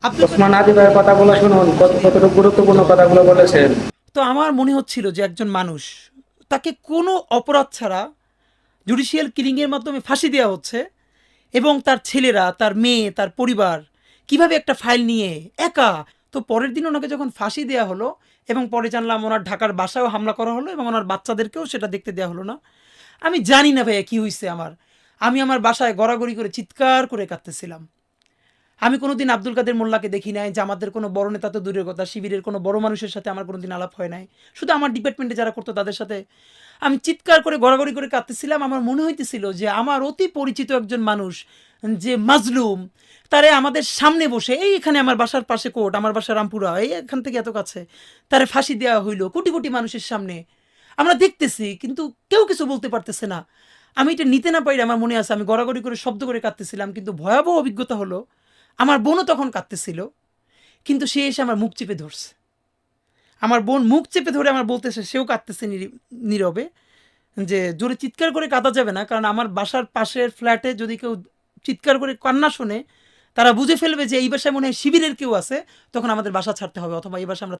আব্দুল ওসমান হাদি ভাইয়ের কথাগুলো শুনুন, কতটুকু গুরুত্বপূর্ণ কথাগুলো বলেছেন। তো আমার মনে হচ্ছিল যে একজন মানুষ, তাকে কোনো অপরাধ ছাড়া জুডিশিয়াল কিলিংয়ের মাধ্যমে ফাঁসি দেওয়া হচ্ছে, এবং তার ছেলেরা, তার মেয়ে, তার পরিবার কিভাবে একটা ফাইল নিয়ে একা। তো পরের দিন ওনাকে যখন ফাঁসি দেওয়া হলো, এবং পরে জানলাম ওনার ঢাকার বাসায়ও হামলা করা হলো এবং ওনার বাচ্চাদেরকেও সেটা দেখতে দেওয়া হলো না। আমি জানি না ভাইয়া কী হয়েছে আমার। আমি আমার বাসায় গড়াগড়ি করে চিৎকার করে কাঁদতেছিলাম। আমি কোনোদিন আব্দুল কাদের মোল্লাকে দেখি নাই, যে আমাদের কোনো বড় নেতা তো দূরের কথা, শিবিরের কোনো বড় মানুষের সাথে আমার কোনোদিন আলাপ হয় নাই। শুধু আমার ডিপার্টমেন্টে যারা করতো তাদের সাথে আমি চিৎকার করে গড়াগড়ি করে কাঁদতেছিলাম। আমার মনে হইতেছিল যে আমার অতি পরিচিত একজন মানুষ, যে মাজলুম, তারে আমাদের সামনে বসে, এই এখানে আমার বাসার পাশে কোর্ট, আমার বাসা রামপুরা, এই এখান থেকে এত কাছে, তারে ফাঁসি দেওয়া হইলো কোটি কোটি মানুষের সামনে। আমরা দেখতেছি কিন্তু কেউ কিছু বলতে পারতেছে না। আমি এটা নিতে না পারি, আমার মনে আছে আমি গড়াগড়ি করে শব্দ করে কাঁদতেছিলাম। কিন্তু ভয়াবহ অভিজ্ঞতা হলো, আমার বোনও তখন কাঁদতেছিল, কিন্তু সে এসে আমার মুখ চেপে ধরছে। আমার বোন মুখ চেপে ধরে আমার বলতেছে, সেও কাঁদতেছে নীরবে, যে জোরে চিৎকার করে কাঁদা যাবে না, কারণ আমার বাসার পাশের ফ্ল্যাটে যদি কেউ চিৎকার করে কান্না শোনে, তারা বুঝে ফেলবে যে এই বাসায় মনে হয় শিবিরের কেউ আছে, তখন আমাদের বাসা ছাড়তে হবে, অথবা এই বাসায় আমরা